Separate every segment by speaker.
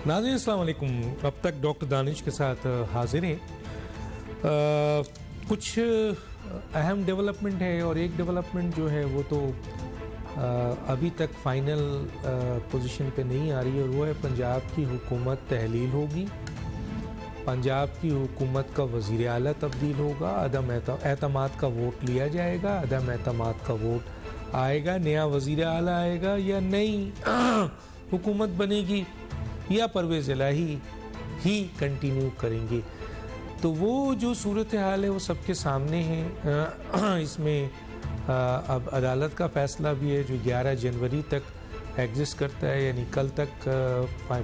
Speaker 1: ناظرین السلام علیکم. اب تک ڈاکٹر دانش کے ساتھ حاضر ہیں. کچھ اہم ڈیولپمنٹ ہے اور ایک ڈیولپمنٹ جو ہے وہ تو ابھی تک فائنل پوزیشن پہ نہیں آ رہی، اور وہ ہے پنجاب کی حکومت تحلیل ہوگی، پنجاب کی حکومت کا وزیر اعلیٰ تبدیل ہوگا، عدم اعتماد کا ووٹ لیا جائے گا، عدم اعتماد کا ووٹ آئے گا، نیا وزیر اعلیٰ آئے گا یا نئی حکومت بنے گی یا پرویز الہی ہی کنٹینیو کریں گے. تو وہ جو صورتحال ہے وہ سب کے سامنے ہے. اس میں اب عدالت کا فیصلہ بھی ہے جو 11 جنوری تک ایگزسٹ کرتا ہے، یعنی کل تک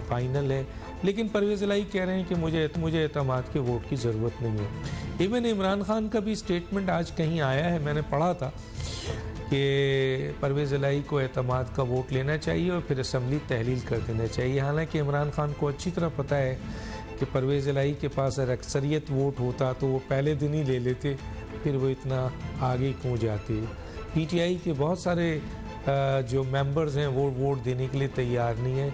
Speaker 1: فائنل ہے. لیکن پرویز الہی کہہ رہے ہیں کہ مجھے اعتماد کے ووٹ کی ضرورت نہیں ہے. ایون عمران خان کا بھی اسٹیٹمنٹ آج کہیں آیا ہے، میں نے پڑھا تھا کہ پرویز الہی کو اعتماد کا ووٹ لینا چاہیے اور پھر اسمبلی تحلیل کر دینا چاہیے. حالانکہ عمران خان کو اچھی طرح پتہ ہے کہ پرویز الہی کے پاس اگر اکثریت ووٹ ہوتا تو وہ پہلے دن ہی لے لیتے، پھر وہ اتنا آگے کیوں جاتے. پی ٹی آئی کے بہت سارے جو ممبرز ہیں وہ ووٹ دینے کے لیے تیار نہیں ہیں،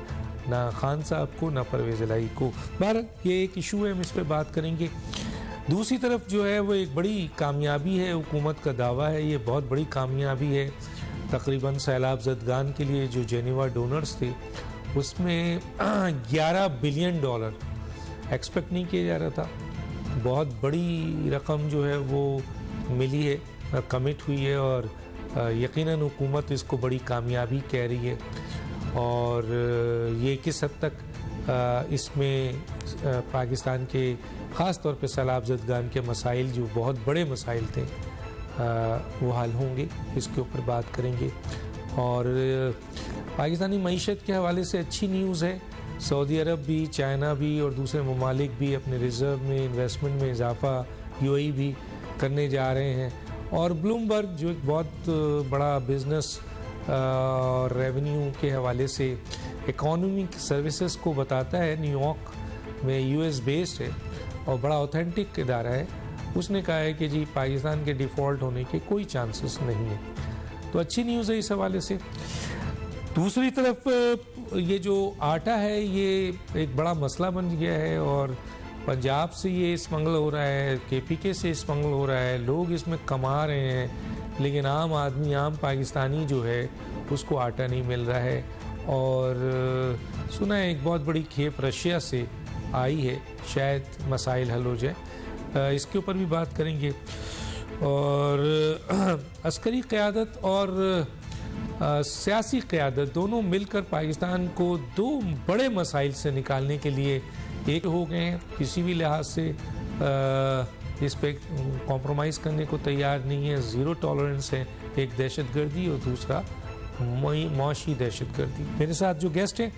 Speaker 1: نہ خان صاحب کو نہ پرویز الہی کو. بہرحال یہ ایک ایشو ہے، ہم اس پہ بات کریں گے. دوسری طرف جو ہے وہ ایک بڑی کامیابی ہے، حکومت کا دعویٰ ہے، یہ بہت بڑی کامیابی ہے. تقریباً سیلاب زدگان کے لیے جو جینیوا ڈونرز تھے اس میں $11 بلین ایکسپیکٹ نہیں کیا جا رہا تھا. بہت بڑی رقم جو ہے وہ ملی ہے، کمٹ ہوئی ہے، اور یقیناً حکومت اس کو بڑی کامیابی کہہ رہی ہے. اور یہ کس حد تک اس میں پاکستان کے خاص طور پہ سیلاب زدگان کے مسائل جو بہت بڑے مسائل تھے وہ حل ہوں گے، اس کے اوپر بات کریں گے. اور پاکستانی معیشت کے حوالے سے اچھی نیوز ہے. سعودی عرب بھی، چائنا بھی اور دوسرے ممالک بھی اپنے ریزرو میں انویسٹمنٹ میں اضافہ UAE بھی کرنے جا رہے ہیں. اور بلومبرگ جو ایک بہت بڑا بزنس اور ریونیو کے حوالے سے اکانومک سروسز کو بتاتا ہے، نیو یارک میں US بیسڈ ہے اور بڑا اوتھینٹک ادارہ ہے، اس نے کہا ہے کہ جی پاکستان کے ڈیفالٹ ہونے کے کوئی چانسز نہیں ہیں. تو اچھی نیوز ہے اس حوالے سے. دوسری طرف یہ جو آٹا ہے یہ ایک بڑا مسئلہ بن گیا ہے، اور پنجاب سے یہ اسمگل ہو رہا ہے، KPK سے اسمگل ہو رہا ہے، لوگ اس میں کما رہے ہیں، لیکن عام آدمی، عام پاکستانی جو ہے اس کو آٹا نہیں مل رہا ہے. اور سنا ہے ایک بہت بڑی کھیپ رشیا سے آئی ہے، شاید مسائل حل ہو جائے. اس کے اوپر بھی بات کریں گے. اور عسکری قیادت اور سیاسی قیادت دونوں مل کر پاکستان کو دو بڑے مسائل سے نکالنے کے لیے ایک ہو گئے ہیں. کسی بھی لحاظ سے اس پہ کمپرومائز کرنے کو تیار نہیں ہے. زیرو ٹالرنس ہے. ایک دہشت گردی اور دوسرا معاشی دہشت گردی. میرے ساتھ جو گیسٹ ہیں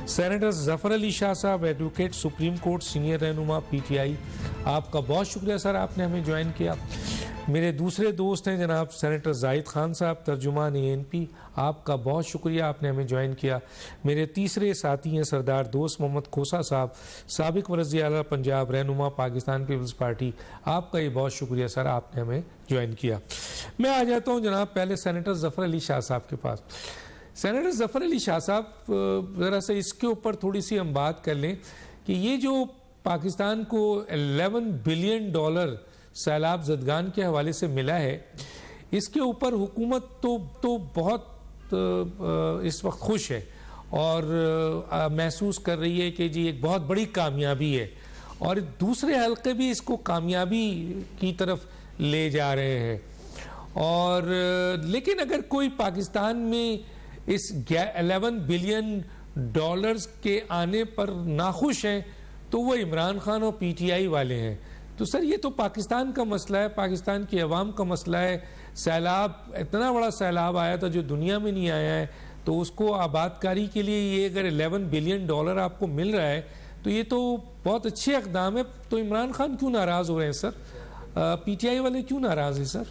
Speaker 1: سینیٹر ظفر علی شاہ صاحب، ایڈوکیٹ، سپریم کورٹ سینئر رہنما PTI. آپ کا بہت شکریہ سر، آپ نے ہمیں جوائن کیا. میرے دوسرے دوست ہیں جناب سینیٹر زاہد خان صاحب، ترجمان ANP. آپ کا بہت شکریہ، آپ نے ہمیں جوائن کیا. میرے تیسرے ساتھی ہیں سردار دوست محمد کھوسا صاحب، سابق وزیر اعلیٰ پنجاب، رہنما پاکستان پیپلز پارٹی. آپ کا یہ بہت شکریہ سر، آپ نے ہمیں جوائن کیا. میں آ جاتا ہوں جناب پہلے سینیٹر ظفر علی شاہ صاحب کے پاس. سینیٹر ظفر علی شاہ صاحب، ذرا سے اس کے اوپر تھوڑی سی ہم بات کر لیں کہ یہ جو پاکستان کو $11 بلین سیلاب زدگان کے حوالے سے ملا ہے، اس کے اوپر حکومت تو بہت اس وقت خوش ہے اور محسوس کر رہی ہے کہ جی ایک بہت بڑی کامیابی ہے، اور دوسرے حلقے بھی اس کو کامیابی کی طرف لے جا رہے ہیں. اور لیکن اگر کوئی پاکستان میں اس $11 بلین کے آنے پر ناخوش ہیں تو وہ عمران خان اور PTI والے ہیں. تو سر یہ تو پاکستان کا مسئلہ ہے، پاکستان کی عوام کا مسئلہ ہے. سیلاب، اتنا بڑا سیلاب آیا تھا جو دنیا میں نہیں آیا ہے، تو اس کو آباد کاری کے لیے یہ اگر $11 بلین آپ کو مل رہا ہے تو یہ تو بہت اچھے اقدام ہے. تو عمران خان کیوں ناراض ہو رہے ہیں سر؟ PTI والے کیوں ناراض ہیں سر؟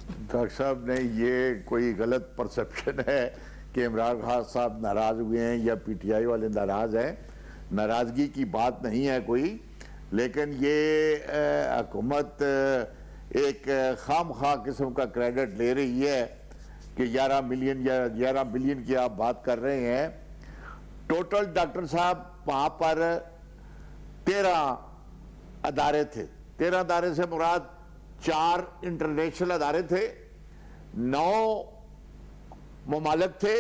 Speaker 2: ڈاکٹر صاحب نے یہ کوئی غلط پرسپشن ہے کہ عمران خان صاحب ناراض ہوئے ہیں یا PTI والے ناراض ہیں. ناراضگی کی بات نہیں ہے کوئی، لیکن یہ حکومت ایک خام خواہ قسم کا کریڈٹ لے رہی ہے کہ 11 بلین کی آپ بات کر رہے ہیں. ٹوٹل ڈاکٹر صاحب وہاں پر 13 ادارے تھے. 13 ادارے سے مراد 4 انٹرنیشنل ادارے تھے, 9 ممالک تھے,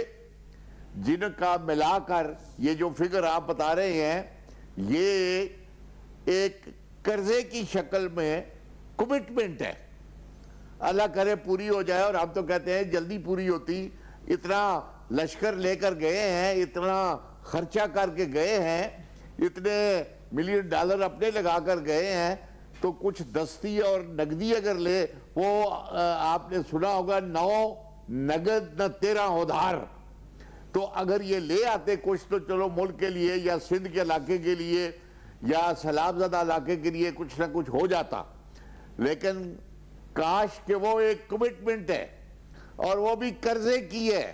Speaker 2: جن کا ملا کر یہ جو فگر آپ بتا رہے ہیں یہ ایک قرضے کی شکل میں کمٹمنٹ ہے. اللہ کرے پوری ہو جائے, اور ہم تو کہتے ہیں جلدی پوری ہوتی. اتنا لشکر لے کر گئے ہیں, اتنا خرچہ کر کے گئے ہیں, اتنے ملین ڈالر اپنے لگا کر گئے ہیں, تو کچھ دستی اور نقدی اگر لے, وہ آپ نے سنا ہوگا 9 نقد نہ 13 ادھار. تو اگر یہ لے آتے کچھ تو چلو ملک کے لیے یا سندھ کے علاقے کے لیے یا سیلاب زدہ علاقے کے لیے کچھ نہ کچھ ہو جاتا. لیکن کاش کہ وہ ایک کمٹمنٹ ہے, اور وہ بھی قرضے کی ہے,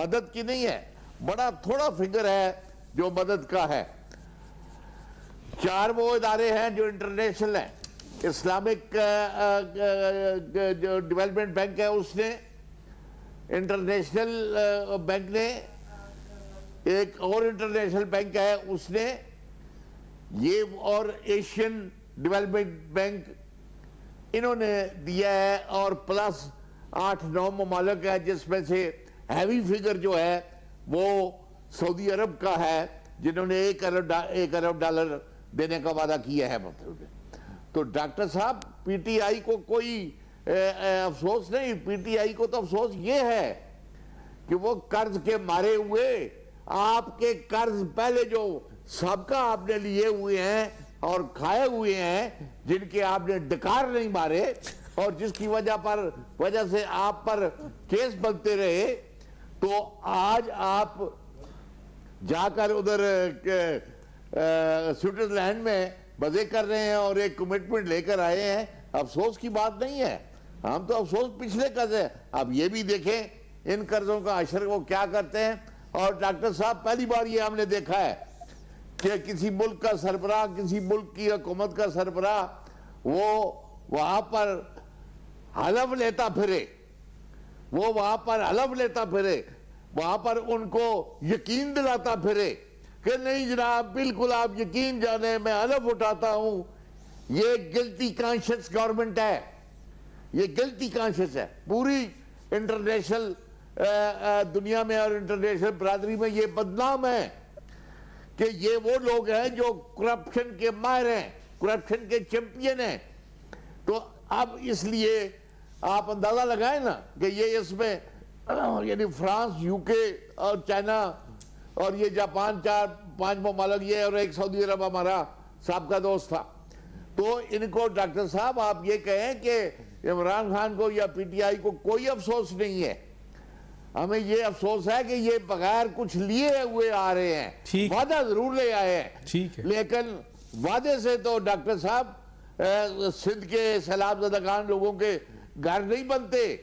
Speaker 2: مدد کی نہیں ہے. بڑا تھوڑا فگر ہے جو مدد کا ہے. 4 وہ ادارے ہیں جو انٹرنیشنل ہیں. اسلامک جو ڈیولپمنٹ بینک ہے اس نے, انٹرنیشنل بینک نے, ایک اور انٹرنیشنل بینک ہے اس نے, یہ اور ایشین ڈیولپمنٹ بینک انہوں نے دیا ہے, اور پلس 8-9 ممالک ہے جس میں سے ہیوی فگر جو ہے وہ سعودی عرب کا ہے, جنہوں نے 1 ارب ڈالر دینے کا وعدہ کیا ہے. تو ڈاکٹر صاحب پی ٹی آئی کو کوئی افسوس نہیں, پی ٹی آئی کو تو افسوس یہ ہے کہ وہ قرض کے مارے ہوئے, آپ کے قرض پہلے جو سابقہ آپ نے لیے ہوئے ہیں اور کھائے ہوئے ہیں, جن کے آپ نے ڈکار نہیں مارے, اور جس کی وجہ سے آپ پر کیس بنتے رہے, تو آج آپ جا کر ادھر سوئٹزرلینڈ میں مزے کر رہے ہیں اور ایک کمٹمنٹ لے کر آئے ہیں. افسوس کی بات نہیں ہے, ہم تو افسوس پچھلے قرض ہے. اب یہ بھی دیکھیں ان قرضوں کا عشر وہ کیا کرتے ہیں. اور ڈاکٹر صاحب پہلی بار یہ ہم نے دیکھا ہے کہ کسی ملک کا سربراہ, کسی ملک کی حکومت کا سربراہ وہ وہاں پر حلف لیتا پھرے, وہاں پر ان کو یقین دلاتا پھرے کہ نہیں جناب بالکل آپ یقین جانے میں حلف اٹھاتا ہوں. یہ گلٹی کانشس گورنمنٹ ہے, یہ گلٹی کانشس ہے. پوری انٹرنیشنل دنیا میں اور انٹرنیشنل برادری میں یہ بدنام ہے کہ یہ وہ لوگ ہیں جو کرپشن کے ماہر ہیں, کرپشن کے چیمپئن ہیں. تو اب اس لیے آپ اندازہ لگائیں نا کہ یہ اس میں یعنی فرانس, یو کے اور چائنا اور یہ جاپان, 4-5 ممالک یہ, اور ایک سعودی عرب ہمارا سابقہ دوست تھا. تو ان کو ڈاکٹر صاحب آپ یہ کہیں کہ عمران خان کو یا پی ٹی آئی کو کوئی افسوس نہیں ہے. ہمیں یہ افسوس ہے کہ یہ بغیر کچھ لیے ہوئے آ رہے ہیں. وعدہ ضرور لے آئے ہیں, لیکن وعدے سے تو ڈاکٹر صاحب سندھ کے سیلاب زدگان لوگوں کے گھر نہیں بنتے,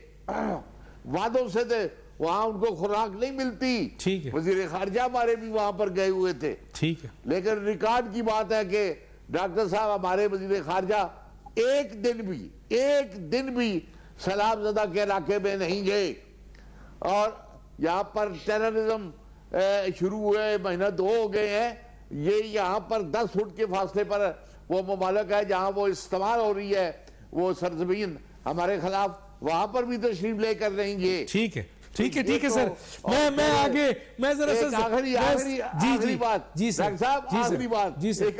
Speaker 2: وعدوں سے تو وہاں ان کو خوراک نہیں ملتی. وزیر خارجہ ہمارے بھی وہاں پر گئے ہوئے تھے. لیکن ریکارڈ کی بات ہے کہ ڈاکٹر صاحب ہمارے وزیر خارجہ ایک دن بھی سیلاب زدہ کے علاقے میں نہیں گئے. اور یہاں پر ٹیررزم شروع ہوئے 1-2 ہو گئے ہیں. یہ یہاں پر 10 فٹ کے فاصلے پر وہ ممالک ہے جہاں وہ استعمال ہو رہی ہے وہ سرزمین ہمارے خلاف, وہاں پر بھی تشریف لے کر رہیں گے.
Speaker 1: ٹھیک ہے سر. میں آگے میں ذرا
Speaker 2: آخری بات ڈاکٹر صاحب,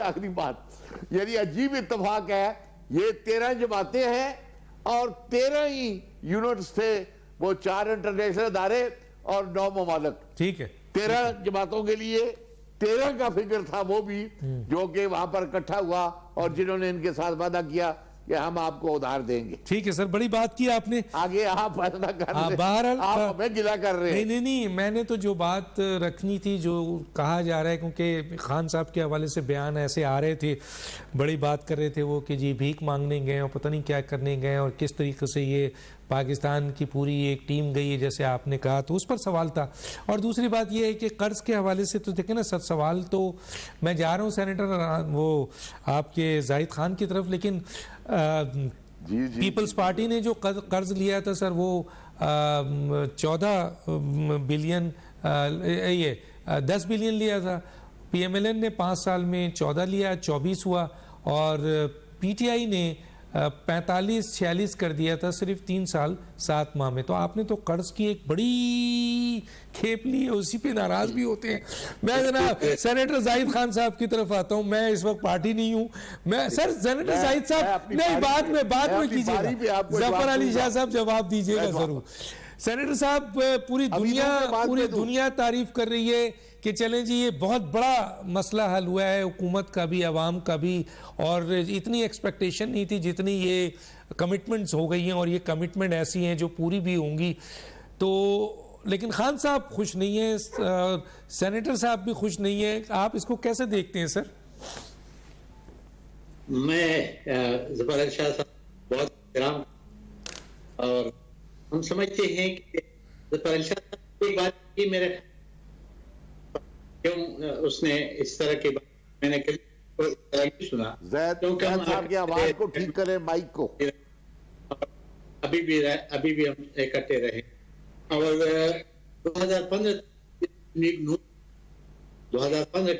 Speaker 2: آخری بات یعنی عجیب اتفاق ہے, یہ 13 جماعتیں ہیں اور 13 ہی یونٹس تھے, وہ 4 انٹرنیشنل ادارے اور 9 ممالک.
Speaker 1: ٹھیک ہے,
Speaker 2: 13 جماعتوں کے لیے 13 کا فگر تھا, وہ بھی جو کہ وہاں پر اکٹھا ہوا اور جنہوں نے ان کے ساتھ وعدہ کیا کہ ہم آپ کو ادھار دیں گے.
Speaker 1: ٹھیک ہے سر, بڑی بات کی آپ نے.
Speaker 2: آگے آپ فیصلہ کر رہے ہیں, آپ ہمیں گلہ کر رہے ہیں.
Speaker 1: نہیں, میں نے تو جو بات رکھنی تھی, جو کہا جا رہا ہے, کیونکہ خان صاحب کے حوالے سے بیان ایسے آ رہے تھے, بڑی بات کر رہے تھے وہ کہ جی بھیک مانگنے گئے اور پتہ نہیں کیا کرنے گئے, اور کس طریقے سے یہ پاکستان کی پوری ایک ٹیم گئی ہے جیسے آپ نے کہا, تو اس پر سوال تھا. اور دوسری بات یہ ہے کہ قرض کے حوالے سے تو دیکھیں نا سر, سوال تو میں جا رہا ہوں سینیٹر وہ آپ کے زاہد خان کی طرف, لیکن پیپلز پارٹی نے جو قرض لیا تھا سر وہ 14 بلین یہ 10 بلین لیا تھا, پی ایم ایل این نے 5 سال میں 14 لیا, 24 ہوا, اور پی ٹی آئی نے 45-46 کر دیا تھا صرف 3 سال 7 ماہ میں. تو آپ نے تو قرض کی ایک بڑی کھیپ لی ہے, اسی پہ ناراض بھی ہوتے ہیں. میں جناب سینیٹر زاہد خان صاحب کی طرف آتا ہوں, میں اس وقت پارٹی نہیں ہوں. میں سر سینیٹر زاہد صاحب نہیں, بعد میں کیجیے گا, ظفر علی شاہ صاحب جواب دیجیے گا ضرور. سینیٹر صاحب پوری دنیا تعریف کر رہی ہے کہ چلیں جی یہ بہت بڑا مسئلہ حل ہوا ہے, حکومت کا بھی عوام کا بھی, اور اتنی ایکسپیکٹیشن نہیں تھی جتنی یہ کمٹمنٹس ہو گئی ہیں, اور یہ کمٹمنٹ ایسی ہیں جو پوری بھی ہوں گی. تو لیکن خان صاحب خوش نہیں ہیں, سینیٹر صاحب بھی خوش نہیں ہیں, آپ اس کو کیسے دیکھتے ہیں سر؟
Speaker 3: میں ظفر علی شاہ صاحب بہت احترام, اور ہم سمجھتے ہیں کہ ظفر علی شاہ صاحب کی بات کی میرے کیوں اس نے اس طرح کی بات میں نے کبھی اس طرح نہیں سنا.
Speaker 2: زید صاحب کی آواز کو ٹھیک کریں, مائک کو.
Speaker 3: ابھی بھی ہم اکٹھے رہے, اور 2015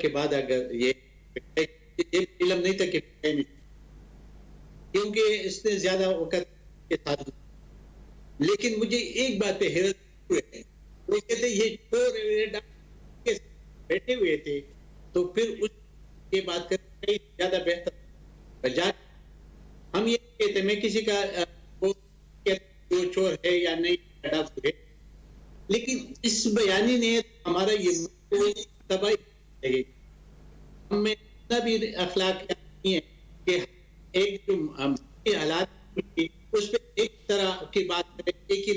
Speaker 3: کے بعد اگر یہ علم نہیں تھا کہ کیونکہ اس نے زیادہ وقت کے ساتھ, لیکن مجھے ایک بات پہ حیرت ہوئی, وہ کہتے یہ چور بیٹھے ہوئے تھے, تو پھر اس کے بات کرنے زیادہ بہتر بجائے ہم یہ کہتے ہیں میں کسی کا جو چور ہے یا نہیں ہے, لیکن اس بیانی نے ہمارا یہ تباہی ہے. ہم میں اتنا بھی اخلاق نہیں ہے کہ ایک جو حالات اس پہ ایک طرح کی بات کریں, ایک ہی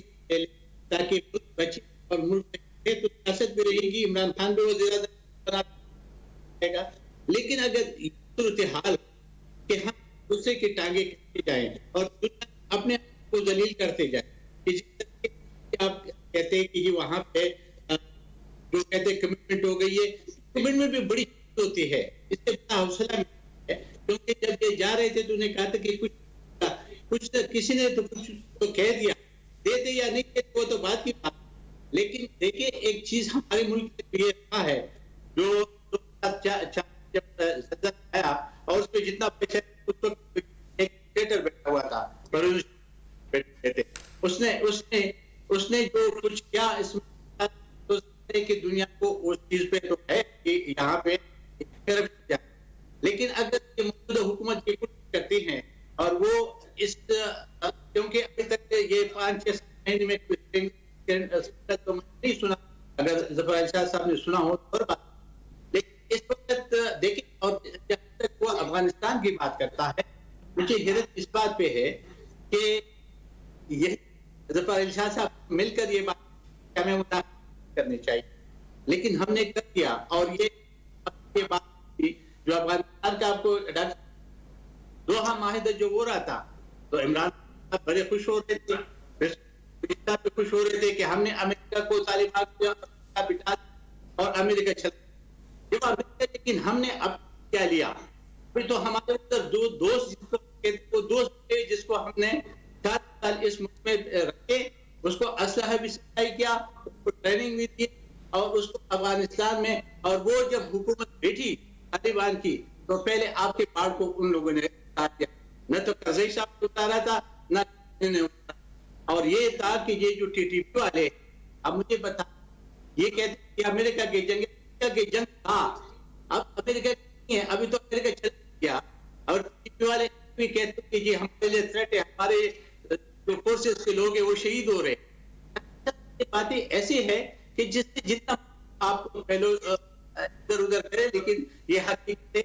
Speaker 3: تاکہ ملک بچے اور ملک تو سیاست بھی رہے گی, عمران خان بھی وزیر اعظم رہے گا. لیکن اگر صورتحال کہ ہم دوسرے کی ٹانگیں کھینچتے جائیں اور اپنے آپ کو ذلیل کرتے جائیں, آپ کہتے ہیں کہ وہاں پہ جو کہتے ہیں کمٹمنٹ ہو گئی ہے, کمٹمنٹ بھی بڑی چیز ہوتی ہے, اس سے بڑا حوصلہ ملتا ہے. کیونکہ جب یہ جا رہے تھے تو انہیں کہا تھا کہ کچھ کسی نے تو کچھ تو کہہ دیا, دیتے یا نہیں دیتے وہ تو بات کی بات. لیکن دیکھیں ایک چیز ہمارے ملک میں یہ رہا ہے, جو جب سزا آیا اور اس پہ جتنا پیسہ اس وقت ایک ڈکٹیٹر بیٹھا ہوا تھا, اس نے جو کچھ کیا اس میں کہ دنیا کو اس چیز پہ تو ہے کہ یہاں پہ, لیکن اگر یہ موجودہ حکومت کی کوشش کرتی ہیں اور وہ اس کیونکہ ابھی تک یہ 5-6 مہینے میں تو نہیں سنا, اگر ظفر علی شاہ صاحب نے سنا ہو تو بات, لیکن اس وقت دیکھیں, اور جب تک وہ افغانستان کی بات کرتا ہے مجھے حیرت اس بات پہ ہے کہ یہ ظفر علی شاہ صاحب مل کر یہ بات ہمیں مداخلت کرنی چاہیے, لیکن ہم نے کر دیا. اور یہ بات جو افغانستان کا آپ کو دوحہ معاہدہ جو ہو رہا تھا تو عمران صاحب بڑے خوش ہو رہے تھے, پہ خوش ہو رہے تھے کہ ہم نے امریکہ کو طالبان کیا اور امریکہ چلا, لیکن ہم نے اب کیا لیا, پھر تو ہمارے ادھر دو دوست جس کو ہم نے 4 سال اس ملک میں رکھے, اس کو اسلحہ بھی سپلائی کیا, اس کو ٹریننگ بھی دی, اور اس کو افغانستان میں, اور وہ جب حکومت بیٹھی طالبان کی تو پہلے آپ کے پہاڑ کو ان لوگوں نے اتار دیا, نہ تو کرزئی صاحب اتارا تھا نہ اتارا. اور یہ تھا کہ یہ جو ٹی ٹی پی والے, اب مجھے بتا, یہ کہتے ہیں کہ امریکہ کی جنگ تھا, اب امریکہ نہیں ہے, ابھی تو امریکہ چل گیا, اور ٹی ٹی پی والے بھی کہتے ہیں کہ یہ ہمارے لیے تھریٹ ہے, ہمارے جو فورسز کے لوگ ہیں وہ شہید ہو رہے ہیں. باتیں ایسی ہے کہ جس سے جتنا آپ کو پہلو ادھر ادھر کرے, لیکن یہ حقیقت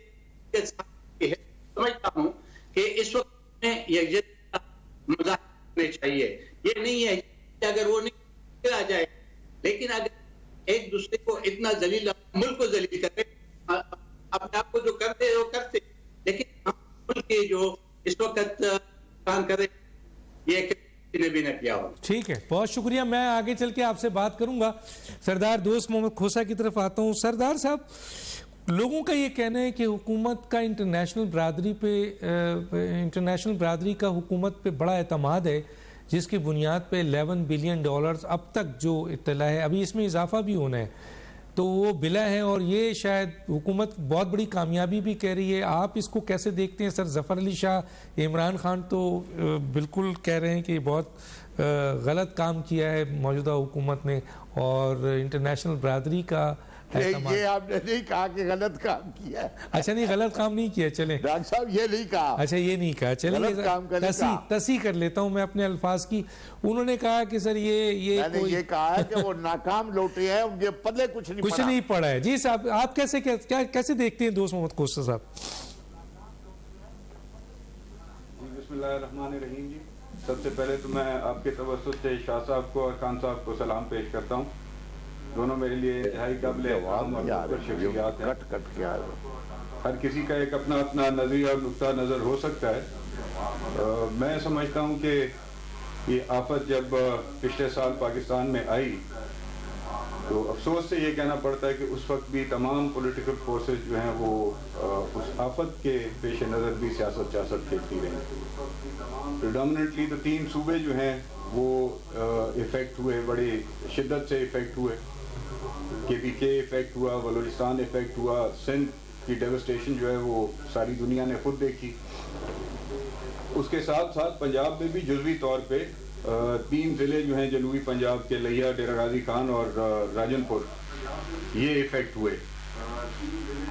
Speaker 3: سمجھتا ہوں کہ اس وقت میں یہ مذاکرے چاہیے. یہ نہیں ہے کہ اگر وہ نہیں آ جائے, لیکن اگر ایک دوسرے کو اتنا ذلیل, ملک کو ذلیل کرے, اپنے آپ کو جو کرتے ہیں وہ کرتے, لیکن ملک کے جو اس وقت کام کرے یہ نے بھی نہ کیا ہو.
Speaker 1: ٹھیک ہے, بہت شکریہ. میں آگے چل کے آپ سے بات کروں گا. سردار دوست محمد کھوسا کی طرف آتا ہوں. سردار صاحب, لوگوں کا یہ کہنا ہے کہ حکومت کا انٹرنیشنل برادری کا حکومت پہ بڑا اعتماد ہے, جس کی بنیاد پہ $11 بلین اب تک جو اطلاع ہے, ابھی اس میں اضافہ بھی ہونا ہے, تو وہ بلا ہیں، اور یہ شاید حکومت بہت بڑی کامیابی بھی کہہ رہی ہے. آپ اس کو کیسے دیکھتے ہیں سر؟ ظفر علی شاہ، عمران خان تو بالکل کہہ رہے ہیں کہ بہت غلط کام کیا ہے موجودہ حکومت نے، اور انٹرنیشنل برادری کا
Speaker 2: یہ آپ نے نہیں کہا کہ غلط کام کیا ہے.
Speaker 1: اچھا نہیں، غلط کام نہیں کیا. چلیں
Speaker 2: ڈاکٹر صاحب یہ نہیں کہا.
Speaker 1: اچھا یہ نہیں کہا. چلیے تصحیح کر لیتا ہوں میں اپنے الفاظ کی. انہوں نے کہا کہ سر
Speaker 2: میں نے یہ کہا ہے کہ وہ ناکام لوٹے ہیں، ان کے پلے کچھ نہیں
Speaker 1: پڑا ہے. جی صاحب آپ کیسے دیکھتے ہیں دوست محمد کوسٹر صاحب؟
Speaker 4: بسم اللہ الرحمن الرحیم. جی سب سے پہلے تو میں آپ کے توسط سے شاہ صاحب کو اور خان صاحب کو سلام پیش کرتا ہوں. دونوں میرے لیے انتہائی قابل احترام اور شخصیات ہیں. ہر کسی کا ایک اپنا اپنا نظریہ اور نقطہ نظر ہو سکتا ہے. میں سمجھتا ہوں کہ یہ آفت جب پچھلے سال پاکستان میں آئی تو افسوس سے یہ کہنا پڑتا ہے کہ اس وقت بھی تمام پولیٹیکل فورسز جو ہیں وہ اس آفت کے پیش نظر بھی سیاست کھیلتی رہی. پریڈومننٹلی تو 3 صوبے جو ہیں وہ افیکٹ ہوئے، بڑی شدت سے افیکٹ ہوئے. KPK افیکٹ ہوا، بلوچستان افیکٹ ہوا. سندھ کی ڈیوسٹیشن جو ہے وہ ساری دنیا نے خود دیکھی. اس کے ساتھ ساتھ پنجاب میں بھی جزوی طور پہ 3 ضلع جو ہیں جنوبی پنجاب کے، لیا، ڈیرہ غازی خان اور راجن پور، یہ افیکٹ ہوئے.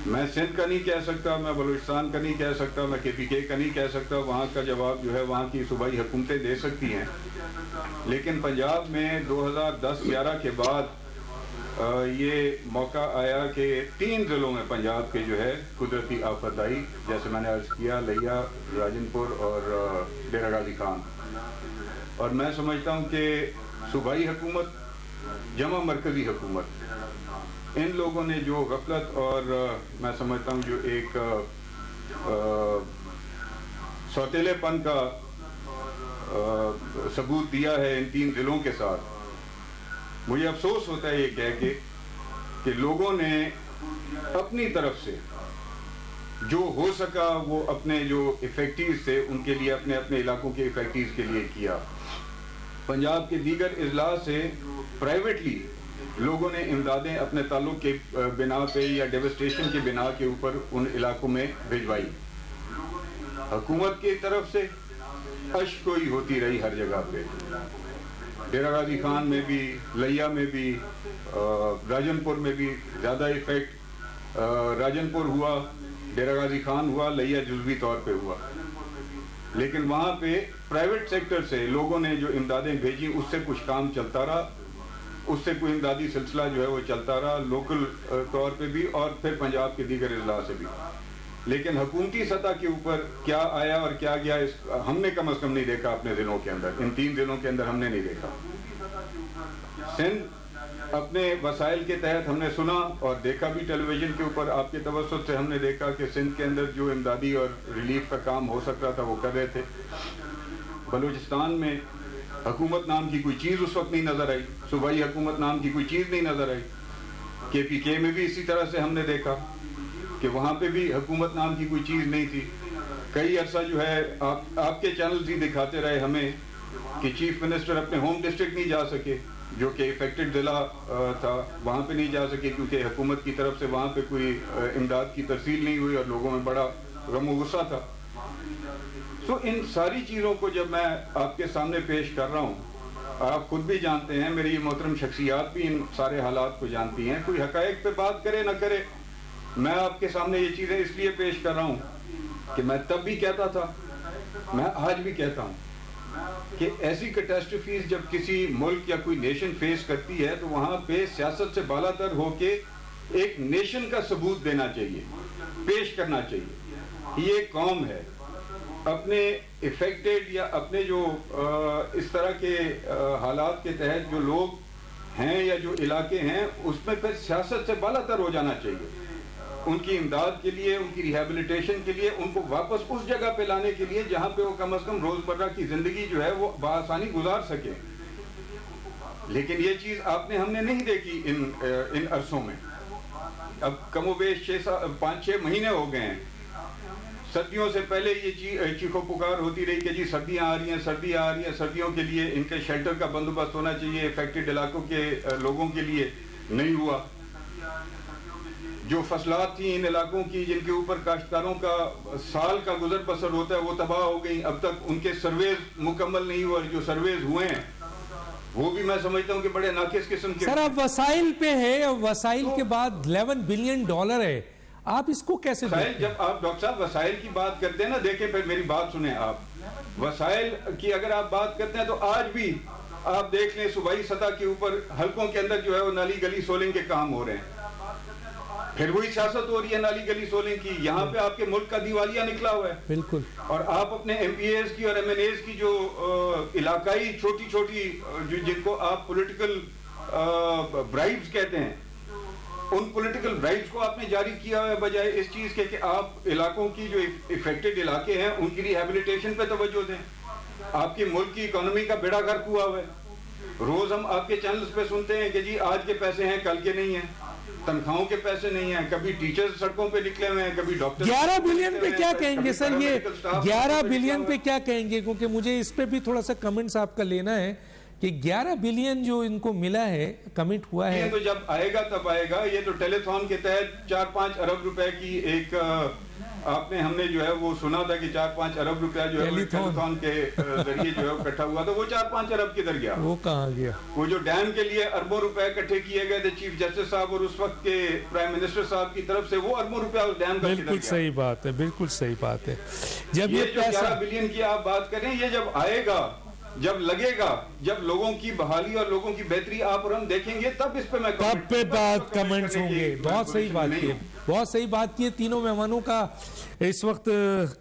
Speaker 4: میں سندھ کا نہیں کہہ سکتا، میں بلوچستان کا نہیں کہہ سکتا، میں KPK کا نہیں کہہ سکتا. وہاں کا جواب جو ہے وہاں کی صوبائی حکومتیں دے سکتی ہیں. لیکن پنجاب میں 2010-11 کے بعد یہ موقع آیا کہ 3 ضلعوں میں پنجاب کے جو ہے قدرتی آفت آئی، جیسے میں نے عرض کیا، لیا، راجن پور اور ڈیرہ غازی خان. اور میں سمجھتا ہوں کہ صوبائی حکومت جمع مرکزی حکومت، ان لوگوں نے جو غفلت اور میں سمجھتا ہوں جو ایک سوتیلے پن کا ثبوت دیا ہے ان 3 ضلعوں کے ساتھ، مجھے افسوس ہوتا ہے یہ کہہ کے کہ لوگوں نے اپنی طرف سے جو ہو سکا وہ اپنے جو افیکٹیز تھے ان کے لیے، اپنے اپنے علاقوں کے افیکٹیز کے لیے کیا. پنجاب کے دیگر اضلاع سے پرائیویٹلی لوگوں نے امدادیں اپنے تعلق کے بنا پہ یا ڈیوسٹیشن کے بنا کے اوپر ان علاقوں میں بھجوائی. حکومت کی طرف سے اشکوئی ہوتی رہی ہر جگہ پہ. ڈیرہ غازی خان میں بھی، لیا میں بھی، راجن پور میں بھی زیادہ افیکٹ. راجن پور ہوا، ڈیرہ غازی خان ہوا، لیا جزوی طور پہ ہوا. لیکن وہاں پہ پرائیویٹ سیکٹر سے لوگوں نے جو امدادیں بھیجی اس سے کچھ کام چلتا رہا، اس سے کوئی امدادی سلسلہ جو ہے وہ چلتا رہا، لوکل طور پہ بھی اور پھر پنجاب کے دیگر اضلاع سے بھی. لیکن حکومتی سطح کے اوپر کیا آیا اور کیا گیا ہم نے کم از کم نہیں دیکھا اپنے ضلعوں کے اندر. ان 3 ضلعوں کے اندر ہم نے نہیں دیکھا. سندھ اپنے وسائل کے تحت ہم نے سنا اور دیکھا بھی ٹیلی ویژن کے اوپر، آپ کے توسط سے ہم نے دیکھا کہ سندھ کے اندر جو امدادی اور ریلیف کا کام ہو سکتا تھا وہ کر رہے تھے. بلوچستان میں حکومت نام کی کوئی چیز اس وقت نہیں نظر آئی، صوبائی حکومت نام کی کوئی چیز نہیں نظر آئی. KPK میں بھی اسی طرح سے ہم نے دیکھا کہ وہاں پہ بھی حکومت نام کی کوئی چیز نہیں تھی. کئی عرصہ جو ہے آپ کے چینلز ہی دکھاتے رہے ہمیں کہ چیف منسٹر اپنے ہوم ڈسٹرکٹ نہیں جا سکے جو کہ افیکٹڈ ضلع تھا، وہاں پہ نہیں جا سکے کیونکہ حکومت کی طرف سے وہاں پہ کوئی امداد کی ترسیل نہیں ہوئی اور لوگوں میں بڑا غم و غصہ تھا. تو ان ساری چیزوں کو جب میں آپ کے سامنے پیش کر رہا ہوں، آپ خود بھی جانتے ہیں، میری محترم شخصیات بھی ان سارے حالات کو جانتی ہیں، کوئی حقائق پہ بات کرے نہ کرے، میں آپ کے سامنے یہ چیزیں اس لیے پیش کر رہا ہوں کہ میں تب بھی کہتا تھا، میں آج بھی کہتا ہوں کہ ایسی کیٹاسٹروفیز جب کسی ملک یا کوئی نیشن فیس کرتی ہے تو وہاں پہ سیاست سے بالا تر ہو کے ایک نیشن کا ثبوت دینا چاہیے، پیش کرنا چاہیے. یہ قوم ہے، اپنے افیکٹڈ یا اپنے جو اس طرح کے حالات کے تحت جو لوگ ہیں یا جو علاقے ہیں اس میں پھر سیاست سے بالا تر ہو جانا چاہیے. ان کی امداد کے لیے، ان کی ریہیبلیٹیشن کے لیے، ان کو واپس اس جگہ پہ لانے کے لیے جہاں پہ وہ کم از کم روزمرہ کی زندگی جو ہے وہ بآسانی گزار سکے. لیکن یہ چیز آپ نے ہم نے نہیں دیکھی ان عرصوں میں. اب کم و بیش 5-6 مہینے ہو گئے ہیں. سردیوں سے پہلے یہ چیخو پکار ہوتی رہی کہ جی سردیاں آ رہی ہیں، سردیاں آ رہی ہیں، سردیوں کے لیے ان کے شیلٹر کا بندوبست ہونا چاہیے، افیکٹڈ علاقوں کے لوگوں کے لیے. نہیں ہوا. جو فصلات تھیں ان علاقوں کی جن کے اوپر کاشتکاروں کا سال کا گزر بسر ہوتا ہے وہ تباہ ہو گئی. اب تک ان کے سرویز مکمل نہیں ہوئے. جو سرویز ہوئے ہیں وہ بھی میں سمجھتا ہوں کہ بڑے ناقص قسم کے.
Speaker 1: سر اب وسائل پہ ہے, وسائل کے بعد $11 بلین ہے, آپ اس کو کیسے
Speaker 4: وسائل, جب آپ ڈاکٹر صاحب وسائل کی بات کرتے ہیں نا, دیکھیں پھر میری بات سنیں آپ, وسائل کی اگر آپ بات کرتے ہیں تو آج بھی آپ دیکھ لیں صوبائی سطح کے اوپر حلقوں کے اندر جو ہے وہ نالی گلی سولنگ کے کام ہو رہے ہیں. پھر وہی سیاست ہو رہی ہے نالی گلی سولنگ کی. یہاں پہ آپ کے ملک کا دیوالیہ نکلا ہوا ہے
Speaker 1: بالکل,
Speaker 4: اور آپ اپنے ایم پی ایز کی اور ایم این ایز کی جو علاقائی چھوٹی چھوٹی جن کو آپ پولیٹیکل برائبز کہتے ہیں, ان پولیٹیکل برائبز کو آپ نے جاری کیا ہے بجائے اس چیز کے کہ آپ علاقوں کی جو افیکٹڈ علاقے ہیں ان کی ریہیبلیٹیشن پہ توجہ دیں. آپ کی ملک کی اکانومی کا بیڑا غرق ہوا ہوا ہے. روز ہم آپ کے چینلز پہ سنتے ہیں کہ جی آج کے پیسے ہیں کل کے نہیں ہیں, تنخواہوں کے پیسے نہیں ہیں, کبھی ٹیچرز سڑکوں پہ نکلے ہوئے ہیں, کبھی ڈاکٹر.
Speaker 1: 11 بلین پہ کیا کہیں گے سر, یہ 11 بلین پہ کیا کہیں گے, کیونکہ مجھے اس پہ بھی تھوڑا سا کمنٹس آپ کا لینا ہے کہ 11 بلین جو ان کو ملا ہے, کمنٹ ہوا ہے.
Speaker 4: یہ تو جب آئے گا تب آئے گا. یہ تو ٹیلی تھون کے تحت 4-5 ارب روپے کی ایک آپ نے ہم نے جو ہے وہ سنا تھا کہ 4-5 ارب روپیہ جو ہے ٹیلی تھون کے ذریعے جو ہے اکٹھا ہوا تھا. وہ 4-5 ارب کدھر گیا,
Speaker 1: وہ کہاں گیا؟
Speaker 4: وہ جو ڈیم کے لیے اربوں روپے اکٹھے کیے گئے تھے چیف جسٹس صاحب اور اس وقت کے پرائم منسٹر صاحب کی طرف سے, وہ اربوں روپیہ اس ڈیم کا کدھر گیا؟
Speaker 1: بالکل صحیح بات ہے, بالکل صحیح بات ہے. جب
Speaker 4: یہ
Speaker 1: یہ
Speaker 4: جو
Speaker 1: پیسہ
Speaker 4: 11 بلین کی آپ بات کریں, یہ جب آئے گا, جب لگے گا, جب لوگوں کی بحالی اور لوگوں کی بہتری آپ اور ہم دیکھیں گے, تب اس پہ میں
Speaker 1: تب پہ بات کمنٹس ہوں گے. بہت صحیح بات کی, بہت صحیح بات کی. تینوں مہمانوں کا اس وقت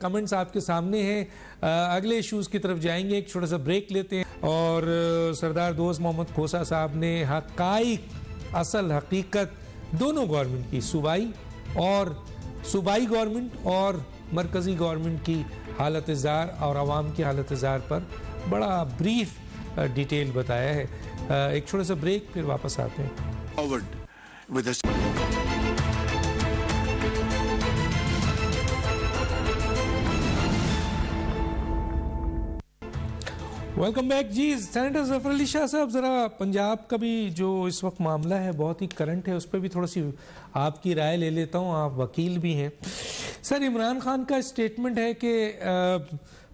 Speaker 1: کمنٹس آپ کے سامنے ہیں. اگلے ایشوز کی طرف جائیں گے, ایک چھوٹا سا بریک لیتے ہیں. اور سردار دوست محمد کھوسا صاحب نے حقائق, اصل حقیقت دونوں گورنمنٹ کی, صوبائی گورنمنٹ اور مرکزی گورنمنٹ کی حالت زار اور عوام کی حالت زار پر بڑا بریف ڈیٹیل بتایا ہے. ایک چھوٹا سا بریک, پھر واپس آتے ہیں. Welcome back. جی سینیٹر ظفر علی شاہ صاحب, ذرا پنجاب کا بھی جو اس وقت معاملہ ہے بہت ہی کرنٹ ہے, اس پہ بھی تھوڑا سی آپ کی رائے لے لیتا ہوں, آپ وکیل بھی ہیں. سر, عمران خان کا اسٹیٹمنٹ ہے کہ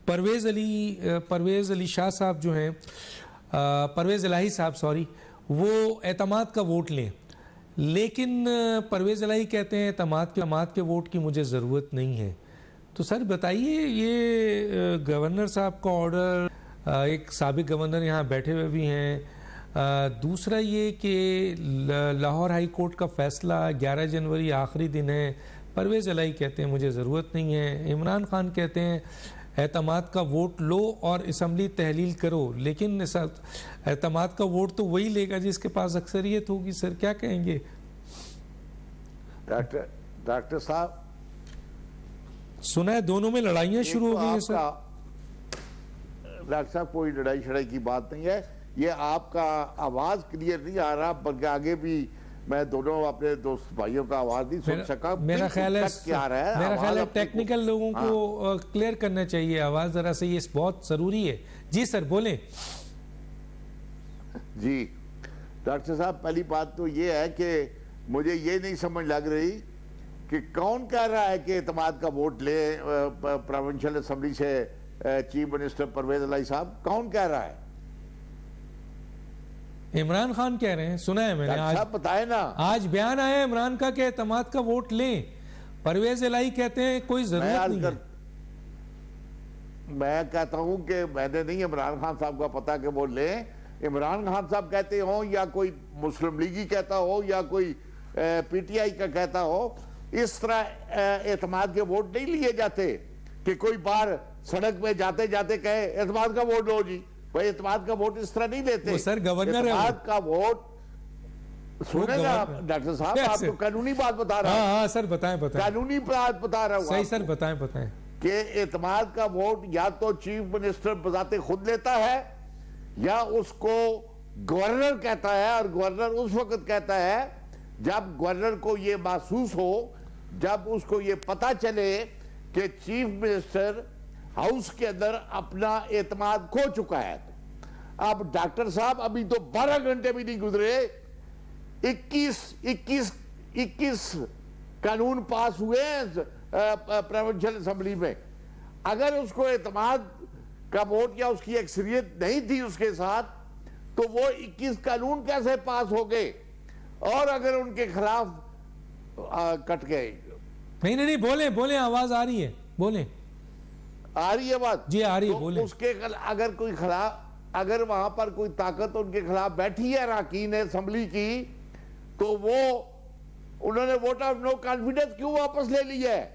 Speaker 1: پرویز علی شاہ صاحب جو ہیں, پرویز الہی صاحب سوری, وہ اعتماد کا ووٹ لیں, لیکن پرویز الہی کہتے ہیں اعتماد کے ووٹ کی مجھے ضرورت نہیں ہے. تو سر بتائیے, یہ گورنر صاحب کا آرڈر, ایک سابق گورنر یہاں بیٹھے ہوئے بھی ہیں, دوسرا یہ کہ لاہور ہائی کورٹ کا فیصلہ 11 جنوری آخری دن ہے, پرویز الہی کہتے ہیں مجھے ضرورت نہیں ہے, عمران خان کہتے ہیں اعتماد کا ووٹ لو اور اسمبلی تحلیل کرو, لیکن اعتماد کا ووٹ تو وہی لے گا جس کے پاس اکثریت ہوگی. سر کیا کہیں گے؟
Speaker 2: ڈاکٹر صاحب
Speaker 1: سنا ہے دونوں میں لڑائیاں شروع ہو گئی ہیں. سر
Speaker 2: ڈاکٹر صاحب کوئی لڑائی شڑائی کی بات نہیں ہے, یہ آپ کا آواز کلیئر نہیں آ رہا, بلکہ آگے بھی میں دونوں اپنے دوست بھائیوں کا آواز نہیں سن سکا.
Speaker 1: میرا خیال ہے ٹیکنیکل لوگوں کو کلیئر کرنا چاہیے آواز ذرا سے, یہ بہت ضروری ہے. جی سر بولیں.
Speaker 2: جی ڈاکٹر صاحب, پہلی بات تو یہ ہے کہ مجھے یہ نہیں سمجھ لگ رہی کہ کون کہہ رہا ہے کہ اعتماد کا ووٹ لے پروونشل اسمبلی سے چیف منسٹر پرویز الہی صاحب, کون کہہ رہا ہے؟
Speaker 1: عمران خان کہہ رہے ہیں, سنا ہے میں نے آج,
Speaker 2: بتائے نا, آج
Speaker 1: بیان آیا عمران کا کہ اعتماد کا ووٹ لیں, پرویز الہی کہتے ہیں کوئی ضرورت نہیں ہے.
Speaker 2: میں کہتا ہوں کہ میں نے نہیں عمران خان صاحب کا پتا کہ وہ لیں. عمران خان صاحب کہتے ہوں یا کوئی مسلم لیگی کہتا ہو یا کوئی پی ٹی آئی کا کہتا ہو, اس طرح اعتماد کے ووٹ نہیں لیے جاتے کہ کوئی بار سڑک پہ جاتے جاتے کہے اعتماد کا ووٹ لو. جی بھائی, اعتماد کا ووٹ اس طرح نہیں لیتے.
Speaker 1: وہ سر گورنر ہے,
Speaker 2: اعتماد کا ووٹ سنیں گا ڈاکٹر صاحب, آپ کو قانونی بات بتا رہا ہوں.
Speaker 1: ہاں سر بتائیں,
Speaker 2: قانونی بات بتا رہا ہوں.
Speaker 1: صحیح سر, بتائیں
Speaker 2: کہ اعتماد کا ووٹ یا تو چیف منسٹر بذات خود لیتا ہے یا اس کو گورنر کہتا ہے, اور گورنر اس وقت کہتا ہے جب گورنر کو یہ محسوس ہو, جب اس کو یہ پتا چلے کہ چیف منسٹر ہاؤس کے اندر اپنا اعتماد کھو چکا ہے. اب ڈاکٹر صاحب ابھی تو 12 گھنٹے بھی نہیں گزرے, 21 21 قانون پاس ہوئے ہیں پروونشل اسمبلی میں. اگر اس کو اعتماد کا ووٹ یا اس کی اکثریت نہیں تھی اس کے ساتھ تو وہ 21 قانون کیسے پاس ہو گئے؟ اور اگر ان کے خلاف کٹ گئے.
Speaker 1: نہیں بولیں آواز آ رہی ہے, بولیں.
Speaker 2: آ رہی ہے بات؟
Speaker 1: جی آ رہی ہے, بولیں.
Speaker 2: اس کے اگر کوئی اگر وہاں پر کوئی طاقت ان کے خلاف بیٹھی ہے اراکین اسمبلی کی, تو انہوں نے ووٹ آف نو کانفیڈنس کیوں واپس لے لیا ہے؟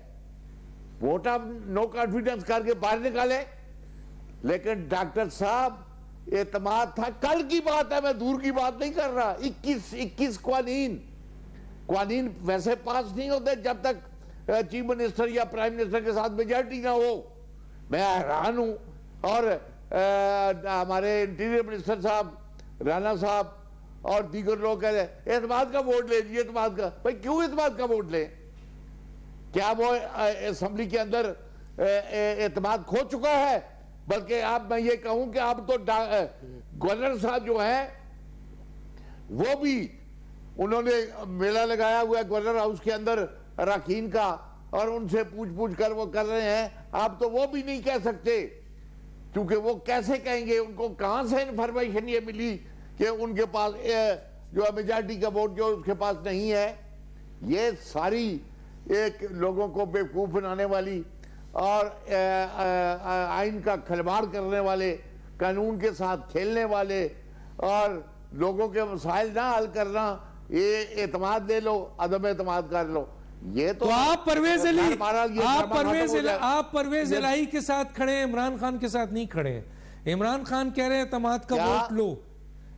Speaker 2: ووٹ آف نو کانفیڈنس کر کے باہر نکالے. لیکن ڈاکٹر صاحب اعتماد تھا, کل کی بات ہے, میں دور کی بات نہیں کر رہا. 21 قوانین ویسے پاس نہیں ہوتے جب تک چیف منسٹر یا پرائم منسٹر کے ساتھ میجارٹی نہ ہو. میں حیران ہوں. اور ہمارے انٹیریئر منسٹر صاحب رانا صاحب اور دیگر لوگ کہہ رہے ہیں اعتماد کا ووٹ لے لیجیے. اعتماد کا, بھائی کیوں اعتماد کا ووٹ لیں؟ کیا وہ اسمبلی کے اندر اعتماد کھو چکا ہے؟ بلکہ میں یہ کہوں کہ اب تو گورنر صاحب جو ہیں وہ بھی انہوں نے میلہ لگایا ہوا ہے گورنر ہاؤس کے اندر اراکین کا, اور ان سے پوچھ کر وہ کر رہے ہیں. آپ تو وہ بھی نہیں کہہ سکتے, کیونکہ وہ کیسے کہیں گے؟ ان کو کہاں سے انفارمیشن یہ ملی کہ ان کے پاس جو میجارٹی کا ووٹ جو اس کے پاس نہیں ہے؟ یہ ساری ایک لوگوں کو بیوقوف بنانے والی اور آئین کا کھلواڑ کرنے والے, قانون کے ساتھ کھیلنے والے, اور لوگوں کے مسائل نہ حل کرنا, یہ اعتماد لے لو, عدم اعتماد کر لو. یہ تو
Speaker 1: آپ پرویز الہی کے ساتھ کھڑے ہیں, عمران خان کے ساتھ نہیں کھڑے ہیں. عمران خان کہہ رہے ہیں اعتماد کا ووٹ لو.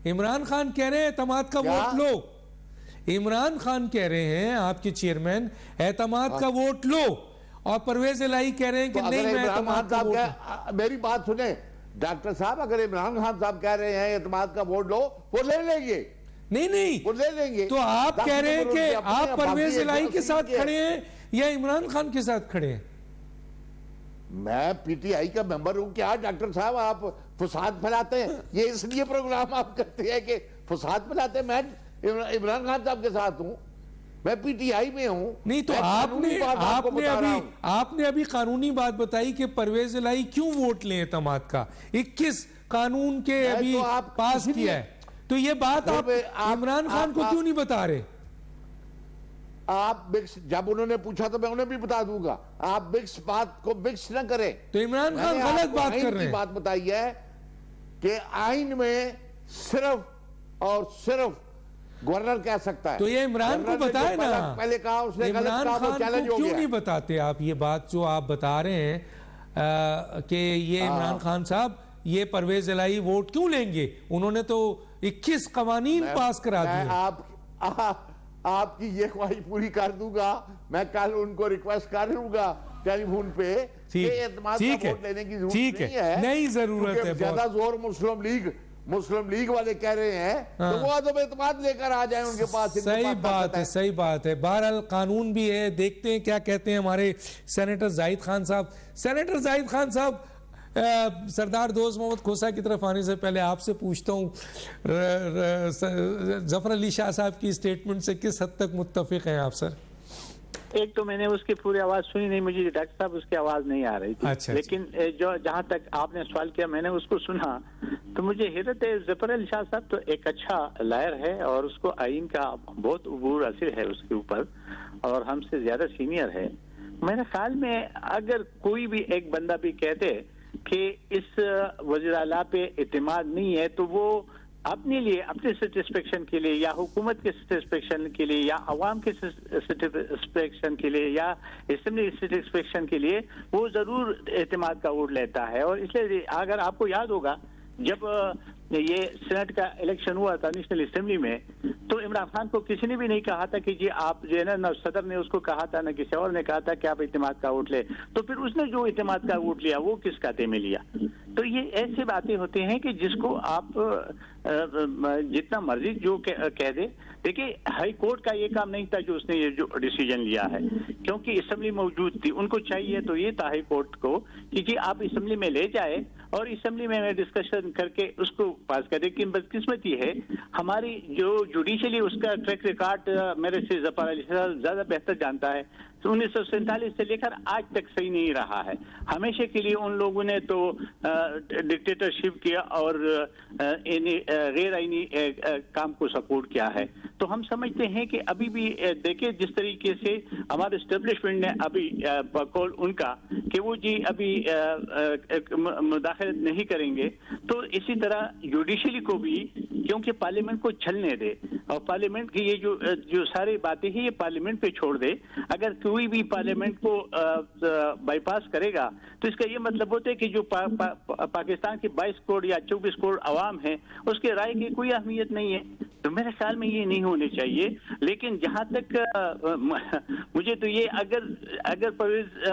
Speaker 1: عمران خان کہہ رہے ہیں اعتماد کا ووٹ لو. عمران خان کہہ رہے ہیں آپ کے چیئرمین اعتماد کا ووٹ لو, اور پرویز الہی کہہ رہے ہیں کہ نہیں میں اعتماد کا ووٹ.
Speaker 2: میری بات سنیں ڈاکٹر صاحب, اگر عمران خان صاحب کہہ رہے ہیں اعتماد کا ووٹ لو, وہ لے لیں گے.
Speaker 1: نہیں
Speaker 2: وہ لے لیں گے.
Speaker 1: تو آپ کہہ رہے ہیں کہ آپ پرویز الہی کے ساتھ کھڑے ہیں یا عمران خان کے ساتھ کھڑے ہیں؟
Speaker 2: میں پی ٹی آئی کا ممبر ہوں. کیا ڈاکٹر صاحب آپ فساد پھیلاتے ہیں؟ یہ اس لیے پروگرام آپ کرتے ہیں کہ فساد پھیلاتے ہیں. میں عمران خان صاحب کے ساتھ ہوں, میں پی ٹی آئی میں ہوں.
Speaker 1: نہیں تو آپ نے ابھی قانونی بات بتائی کہ پرویز الہی کیوں ووٹ لیں اعتماد کا. 21 قانون کے ابھی پاس کیا ہے, تو یہ بات آپ عمران خان کو کیوں نہیں بتا رہے؟
Speaker 2: آپ جب انہوں نے پوچھا تو میں انہیں بھی بتا دوں گا. آپ بات کو مکس نہ کریں.
Speaker 1: تو عمران خان غلط بات کر رہے ہیں.
Speaker 2: بات بتائی ہے کہ آئین میں صرف اور صرف گورنر کہہ سکتا ہے.
Speaker 1: تو یہ عمران کو بتائے نا,
Speaker 2: پہلے کہا اس نے غلط کہا, وہ چیلنج ہو گیا.
Speaker 1: کیوں نہیں بتاتے آپ یہ بات جو آپ بتا رہے ہیں کہ یہ عمران خان صاحب یہ پرویز الہی ووٹ کیوں لیں گے؟ انہوں نے تو 21 قوانین پاس کرا دیے.
Speaker 2: آپ کی یہ خواہش پوری کر دوں گا. میں کل ان کو ریکویسٹ کر لوں گا ٹیلی فون پہ کہ اعتماد کا ووٹ لینے کی ضرورت نہیں ہے.
Speaker 1: نہیں ضرورت ہے.
Speaker 2: زیادہ زور مسلم لیگ والے کہہ رہے ہیں تو وہ عدم اعتماد لے کر آ جائیں ان کے پاس.
Speaker 1: صحیح بات ہے. بہرحال قانون بھی ہے, دیکھتے ہیں کیا کہتے ہیں ہمارے سینیٹر زاہد خان صاحب. سینیٹر زاہد خان صاحب, سردار دوست محمد کھوسا کی طرف آنے سے پہلے آپ سے پوچھتا ہوں, ظفر علی شاہ صاحب کی اسٹیٹمنٹ سے کس حد تک متفق ہیں آپ سر؟
Speaker 5: ایک تو میں نے اس کی پوری آواز سنی نہیں, مجھے ڈاکٹر صاحب اس کی آواز نہیں آ رہی تھی. لیکن جہاں تک آپ نے سوال کیا میں نے اس کو سنا تو مجھے حیرت ہے. ظفر علی شاہ صاحب تو ایک اچھا لائر ہے اور اس کو آئین کا بہت عبور حاصل ہے اس کے اوپر, اور ہم سے زیادہ سینئر ہے. میرے خیال میں اگر کوئی بھی ایک بندہ بھی کہتے کہ اس وزیر اعلیٰ پہ اعتماد نہیں ہے تو وہ اپنے لیے, اپنے سیٹسفیکشن کے لیے یا حکومت کے سیٹسفیکشن کے لیے یا عوام کے سیٹسفیکشن کے لیے یا اسمبلی سیٹسفیکشن کے لیے وہ ضرور اعتماد کا ووٹ لیتا ہے. اور اس لیے اگر آپ کو یاد ہوگا جب یہ سینٹ کا الیکشن ہوا تھا نیشنل اسمبلی میں, تو عمران خان کو کسی نے بھی نہیں کہا تھا کہ جی آپ جو ہے نا, نہ صدر نے اس کو کہا تھا نہ کسی اور نے کہا تھا کہ آپ اعتماد کا ووٹ لے. تو پھر اس نے جو اعتماد کا ووٹ لیا وہ کس کھاتے میں لیا؟ تو یہ ایسی باتیں ہوتی ہیں کہ جس کو آپ جتنا مرضی جو کہہ دے. دیکھیں ہائی کورٹ کا یہ کام نہیں تھا جو اس نے یہ جو ڈیسیجن لیا ہے, کیونکہ اسمبلی موجود تھی. ان کو چاہیے تو یہ تھا ہائی کورٹ کو کہ جی آپ اسمبلی میں لے جائے اور اسمبلی میں ڈسکشن کر کے اس کو پاس کرے. لیکن بدقسمتی ہے ہماری جو جوڈیشلی اس کا ٹریک ریکارڈ میرے سے ظفر علی شاہ زیادہ بہتر جانتا ہے. 1947 سے لے کر آج تک صحیح نہیں رہا ہے. ہمیشہ کے لیے ان لوگوں نے تو ڈکٹیٹرشپ کیا اور غیر آئینی کام کو سپورٹ کیا ہے. تو ہم سمجھتے ہیں کہ ابھی بھی دیکھیں جس طریقے سے ہمارے اسٹیبلشمنٹ نے ابھی بقول ان کا کہ وہ جی ابھی مداخلت نہیں کریں گے, تو اسی طرح جوڈیشلی کو بھی کیونکہ پارلیمنٹ کو چلنے دے اور پارلیمنٹ کی یہ جو ساری باتیں ہیں یہ پارلیمنٹ پہ چھوڑ دے. اگر کوئی بھی پارلیمنٹ کو بائی پاس کرے گا تو اس کا یہ مطلب ہوتا ہے کہ جو پاکستان کے 22 کروڑ یا 24 کروڑ عوام ہیں اس کے رائے کی کوئی اہمیت نہیں ہے. تو میرے خیال میں یہ نہیں ہونے چاہیے. لیکن جہاں تک مجھے تو یہ اگر پرویز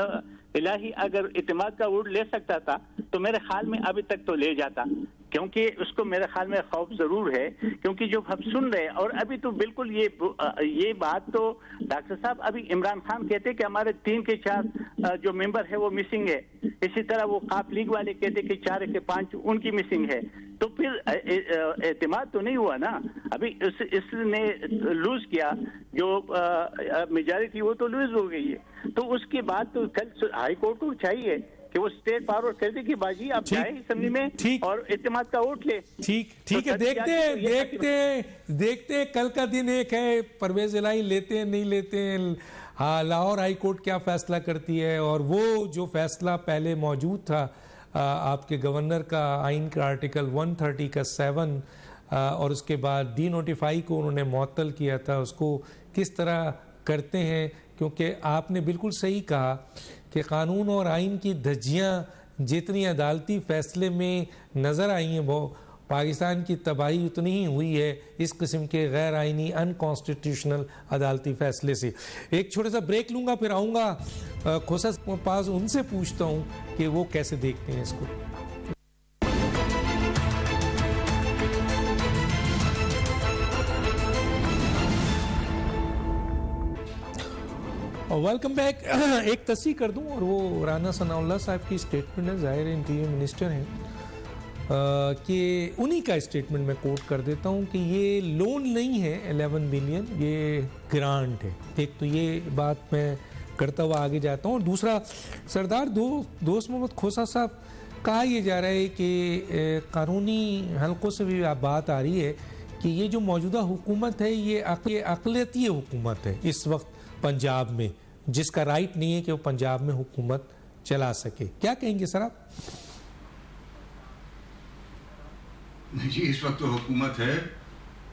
Speaker 5: الہی اگر اعتماد کا ووٹ لے سکتا تھا تو میرے خیال میں ابھی تک تو لے جاتا, کیونکہ اس کو میرے خیال میں خوف ضرور ہے. کیونکہ جو ہم سن رہے اور ابھی تو بالکل یہ بات تو ڈاکٹر صاحب ابھی عمران خان کہتے کہ ہمارے 3 کے 4 جو ممبر ہے وہ مسنگ ہے. اسی طرح وہ قاف لیگ والے کہتے کہ 4 کے 5 ان کی مسنگ ہے. تو پھر اعتماد تو نہیں ہوا نا. ابھی اس نے لوز کیا, جو میجارٹی وہ تو لوز ہو گئی ہے. تو اس کے بعد تو کل ہائی کورٹ کو چاہیے کہ وہ اسٹیٹ پاور کر دے کہ باجی آپ جائیں اسمبلی میں اور اعتماد کا ووٹ لے.
Speaker 1: ٹھیک ہے, دیکھتے کل کا دن ایک ہے, پرویز الہی لیتے ہیں نہیں لیتے ہیں, ہاں لاہور ہائی کورٹ کیا فیصلہ کرتی ہے. اور وہ جو فیصلہ پہلے موجود تھا آپ کے گورنر کا آئین کا آرٹیکل 130 کا 7 اور اس کے بعد ڈی نوٹیفائی کو انہوں نے معطل کیا تھا, اس کو کس طرح کرتے ہیں. کیونکہ آپ نے بالکل صحیح کہا کہ قانون اور آئین کی دھجیاں جتنی عدالتی فیصلے میں نظر آئی ہیں وہ پاکستان کی تباہی اتنی ہی ہوئی ہے اس قسم کے غیر آئینی انکانسٹیٹیوشنل عدالتی فیصلے سے. ایک چھوٹا سا بریک لوں گا, پھر آؤں گا کھوسا پاس, ان سے پوچھتا ہوں کہ وہ کیسے دیکھتے ہیں اس کو. Welcome back. ایک تصحیح کر دوں, اور وہ رانا ثناء اللہ صاحب کی اسٹیٹمنٹ ہے, ظاہر انٹیریئر منسٹر ہیں, کہ انہی کا اسٹیٹمنٹ میں کوٹ کر دیتا ہوں کہ یہ لون نہیں ہے 11 بلین, یہ گرانٹ ہے. ایک تو یہ بات میں کرتا ہوا آگے جاتا ہوں. اور دوسرا سردار دوست محمد کھوسا صاحب, کہا یہ جا رہا ہے کہ قانونی حلقوں سے بھی بات آ رہی ہے کہ یہ جو موجودہ حکومت ہے یہ اقلیتی حکومت ہے اس وقت پنجاب میں, جس کا رائٹ نہیں ہے کہ وہ پنجاب میں حکومت چلا سکے. کیا کہیں گے سر آپ؟
Speaker 4: جی اس وقت تو حکومت ہے,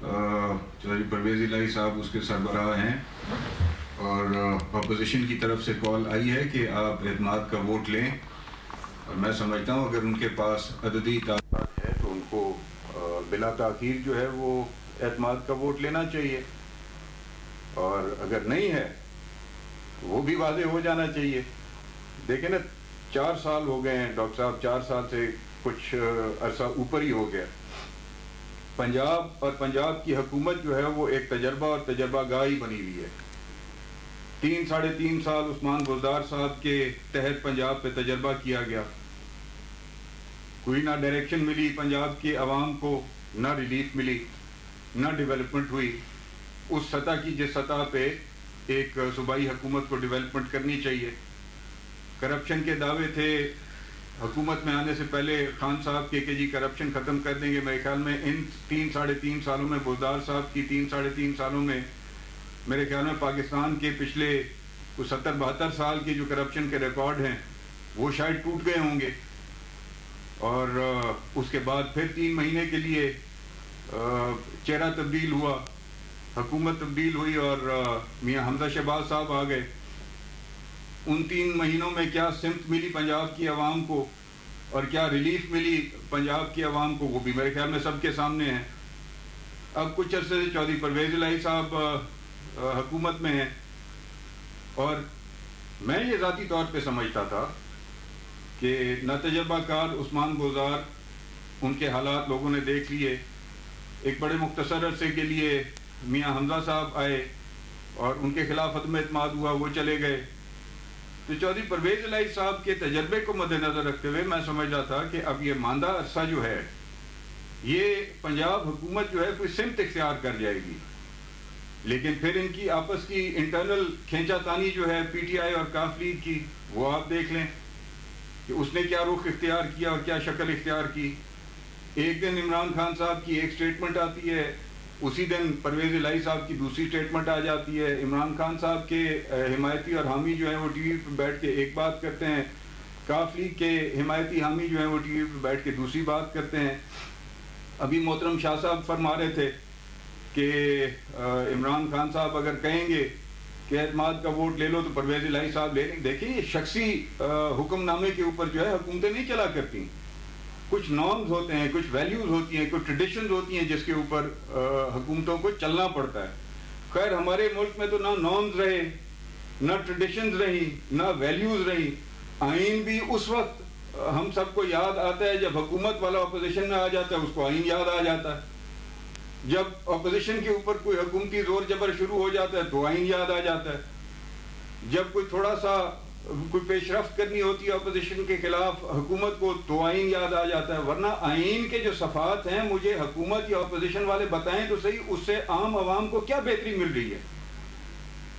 Speaker 4: چودھری پرویز الہی صاحب اس کے سربراہ ہیں, اور اپوزیشن کی طرف سے کال آئی ہے کہ آپ اعتماد کا ووٹ لیں, اور میں سمجھتا ہوں اگر ان کے پاس عددی تعداد ہے تو ان کو بلا تاخیر جو ہے وہ اعتماد کا ووٹ لینا چاہیے, اور اگر نہیں ہے وہ بھی واضح ہو جانا چاہیے. دیکھیں نا 4 سال ہو گئے ہیں ڈاکٹر صاحب, 4 سال سے کچھ عرصہ اوپر ہی ہو گیا. پنجاب اور پنجاب کی حکومت جو ہے وہ ایک تجربہ اور تجربہ گاہ ہی بنی ہوئی ہے. 3-3.5 سال عثمان بزدار صاحب کے تحت پنجاب پہ تجربہ کیا گیا, کوئی نہ ڈائریکشن ملی پنجاب کے عوام کو, نہ ریلیف ملی, نہ ڈیولپمنٹ ہوئی اس سطح کی جس سطح پہ ایک صوبائی حکومت کو ڈیولپمنٹ کرنی چاہیے. کرپشن کے دعوے تھے حکومت میں آنے سے پہلے خان صاحب کے کہ جی کرپشن ختم کر دیں گے. میرے خیال میں ان 3-3.5 سالوں میں, بزدار صاحب کی 3-3.5 سالوں میں, میرے خیال میں پاکستان کے پچھلے کچھ 70-72 سال کے جو کرپشن کے ریکارڈ ہیں وہ شاید ٹوٹ گئے ہوں گے. اور اس کے بعد پھر 3 مہینے کے لیے چہرہ تبدیل ہوا, حکومت تبدیل ہوئی, اور میاں حمزہ شہباز صاحب آ گئے. ان 3 مہینوں میں کیا سمت ملی پنجاب کی عوام کو اور کیا ریلیف ملی پنجاب کی عوام کو, وہ بھی میرے خیال میں سب کے سامنے ہیں. اب کچھ عرصے سے چودھری پرویز الہی صاحب حکومت میں ہیں, اور میں یہ ذاتی طور پہ سمجھتا تھا کہ نہ تجربہ کار عثمان بزدار, ان کے حالات لوگوں نے دیکھ لیے. ایک بڑے مختصر عرصے کے لیے میاں حمزہ صاحب آئے اور ان کے خلاف عدم اعتماد ہوا, وہ چلے گئے. تو چودھری پرویز الہی صاحب کے تجربے کو مد نظر رکھتے ہوئے میں سمجھتا تھا کہ اب یہ ماندہ عرصہ جو ہے یہ پنجاب حکومت جو ہے کوئی سمت اختیار کر جائے گی، لیکن پھر ان کی آپس کی انٹرنل کھینچا تانی جو ہے پی ٹی آئی اور کاف لیگ کی، وہ آپ دیکھ لیں کہ اس نے کیا رخ اختیار کیا اور کیا شکل اختیار کی۔ ایک دن عمران خان صاحب کی ایک سٹیٹمنٹ آتی ہے، اسی دن پرویز الہی صاحب کی دوسری سٹیٹمنٹ آ جاتی ہے۔ عمران خان صاحب کے حمایتی اور حامی جو ہیں وہ ٹی وی پہ بیٹھ کے ایک بات کرتے ہیں، کاف لیگ کے حمایتی حامی جو ہیں وہ ٹی وی پہ بیٹھ کے دوسری بات کرتے ہیں۔ ابھی محترم شاہ صاحب فرما رہے تھے کہ عمران خان صاحب اگر کہیں گے کہ اعتماد کا ووٹ لے لو تو پرویز الہی صاحب لے لیں۔ دیکھیں یہ شخصی حکم نامے کے اوپر جو ہے حکومتیں نہیں چلا کرتی، کچھ نارمز ہوتے ہیں، کچھ ویلیوز ہوتی ہیں، کچھ ٹریڈیشنز ہوتی ہیں جس کے اوپر حکومتوں کو چلنا پڑتا ہے۔ خیر ہمارے ملک میں تو نہ نارمز رہے، نہ ٹریڈیشنز رہی، نہ ویلیوز رہی۔ آئین بھی اس وقت ہم سب کو یاد آتا ہے جب حکومت والا اپوزیشن میں آ جاتا ہے، اس کو آئین یاد آ جاتا ہے۔ جب اپوزیشن کے اوپر کوئی حکومتی زور جبر شروع ہو جاتا ہے تو آئین یاد آ جاتا ہے۔ جب کوئی تھوڑا سا کوئی پیش رفت کرنی ہوتی ہے اپوزیشن کے خلاف حکومت کو تو آئین یاد آ جاتا ہے۔ ورنہ آئین کے جو صفحات ہیں مجھے حکومت یا اپوزیشن والے بتائیں تو صحیح، اس سے عام عوام کو کیا بہتری مل رہی ہے،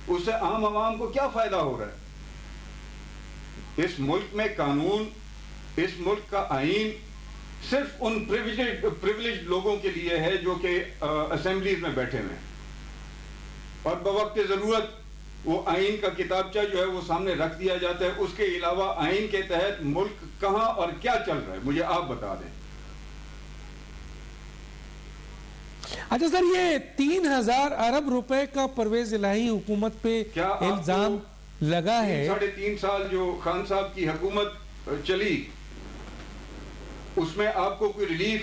Speaker 4: اس سے عام عوام کو کیا فائدہ ہو رہا ہے۔ اس ملک میں قانون، اس ملک کا آئین صرف ان پریویلیجڈ لوگوں کے لیے ہے جو کہ اسمبلیز میں بیٹھے ہوئے ہیں، اور بوقت ضرورت وہ آئین کا کتابچہ جو ہے وہ سامنے رکھ دیا جاتا ہے۔ اس کے علاوہ آئین کے تحت ملک کہاں اور کیا چل رہا ہے مجھے آپ بتا دیں۔
Speaker 1: اچھا سر، یہ 3000 ارب روپے کا پرویز الہی حکومت پہ الزام لگا ہے۔
Speaker 4: 3.5 سال جو خان صاحب کی حکومت چلی اس میں آپ کو کوئی ریلیف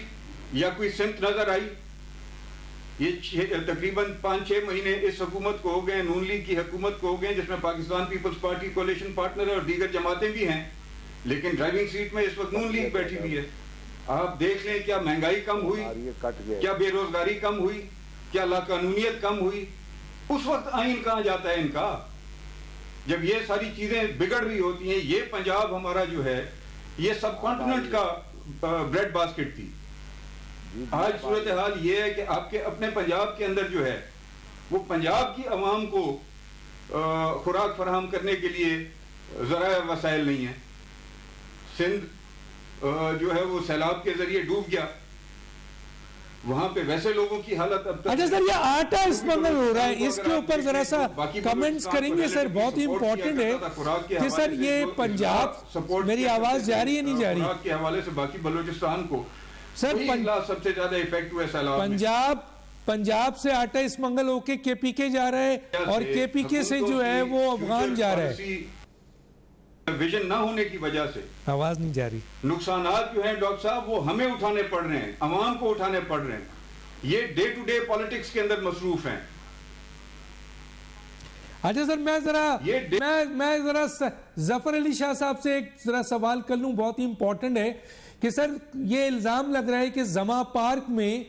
Speaker 4: یا کوئی سمت نظر آئی؟ یہ تقریباً 5-6 مہینے اس حکومت کو ہو گئے، نون لیگ کی حکومت کو ہو گئے، جس میں پاکستان پیپلز پارٹی کولیشن پارٹنر اور دیگر جماعتیں بھی ہیں، لیکن ڈرائیونگ سیٹ میں اس وقت نون لیگ بیٹھی ہوئی ہے۔ آپ دیکھ لیں کیا مہنگائی کم ہوئی، کیا بے روزگاری کم ہوئی، کیا لاقانونیت کم ہوئی؟ اس وقت آئین کہاں جاتا ہے ان کا جب یہ ساری چیزیں بگڑ رہی ہوتی ہیں۔ یہ پنجاب ہمارا جو ہے یہ سب کانٹیننٹ کا بریڈ باسکٹ تھی۔ آج صورتحال یہ ہے کہ آپ کے اپنے پنجاب کے اندر جو ہے وہ پنجاب کی عوام کو خوراک فراہم کرنے کے لیے ذرائع وسائل نہیں ہیں۔ سندھ جو ہے وہ سیلاب کے ذریعے ڈوب گیا، وہاں پہ ویسے لوگوں کی حالت اب تک۔
Speaker 1: اچھا سر، یہ آٹا اسمگل ہو رہا ہے، اس کے اوپر ذرا سا کمنٹس کریں گے سر، بہت ہی امپورٹنٹ ہے کہ سر یہ پنجاب، میری آواز جا رہی ہے نہیں جا رہی؟
Speaker 4: خوراک کے حوالے سے باقی بلوچستان کو سر سب سے زیادہ ایفیکٹ ہوئے سیلاب۔
Speaker 1: پنجاب سے آٹا اسمگل ہو کے کے پی کے جا رہا ہے اور کے پی کے سے جو ہے وہ افغان جا رہا ہے۔
Speaker 4: ویژن نہ ہونے کی وجہ سے
Speaker 1: آواز نہیں جا رہی،
Speaker 4: نقصانات جو ہیں ڈاکٹر صاحب وہ ہمیں اٹھانے پڑ رہے ہیں، عوام کو اٹھانے پڑ رہے ہیں۔ یہ ڈے ٹو ڈے پالیٹکس کے اندر مصروف ہیں۔
Speaker 1: اچھا سر، میں ذرا ظفر علی شاہ صاحب سے ایک ذرا سوال کر لوں، بہت ہی امپورٹنٹ ہے کہ سر یہ الزام لگ رہا ہے کہ زما پارک میں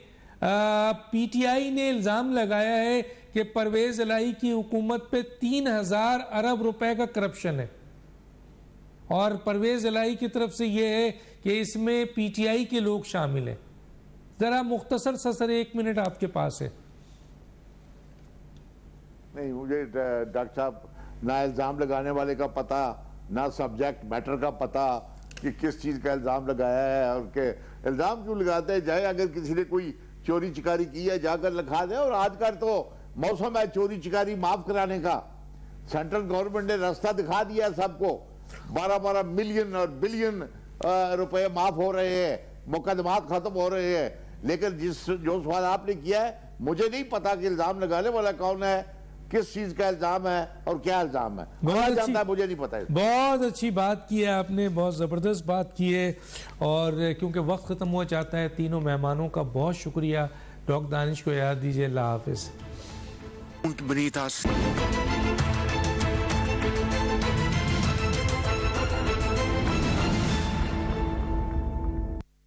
Speaker 1: پی ٹی آئی نے الزام لگایا ہے کہ پرویز الہی کی حکومت پہ 3000 ارب روپے کا کرپشن ہے، اور پرویز الہی کی طرف سے یہ ہے کہ اس میں پی ٹی آئی کے لوگ شامل ہیں۔ ذرا مختصر سر 1 منٹ آپ کے پاس ہے۔
Speaker 2: نہیں، مجھے ڈاکٹر صاحب نہ الزام لگانے والے کا پتہ، نہ سبجیکٹ میٹر کا پتہ کہ کس چیز کا الزام لگایا ہے، اور کہ الزام کیوں لگاتے ہیں۔ جائے اگر کسی نے کوئی چوری چکاری کی ہے جا کر لکھا دے، اور آج کل تو موسم ہے چوری چکاری معاف کرانے کا۔ سینٹرل گورنمنٹ نے راستہ دکھا دیا ہے سب کو، 12 ملین اور بلین روپے معاف ہو رہے ہیں، مقدمات ختم ہو رہے ہیں۔ لیکن جو سوال آپ نے کیا ہے، مجھے نہیں پتا کہ الزام لگانے والا کون ہے، کس چیز کا الزام ہے اور کیا الزام ہے، مجھے نہیں پتا۔
Speaker 1: بہت اچھی بات کی ہے آپ نے، بہت زبردست بات کی ہے، اور کیونکہ وقت ختم ہو جاتا ہے، تینوں مہمانوں کا بہت شکریہ۔ ڈاکٹر دانش کو یاد دیجیے، اللہ حافظ۔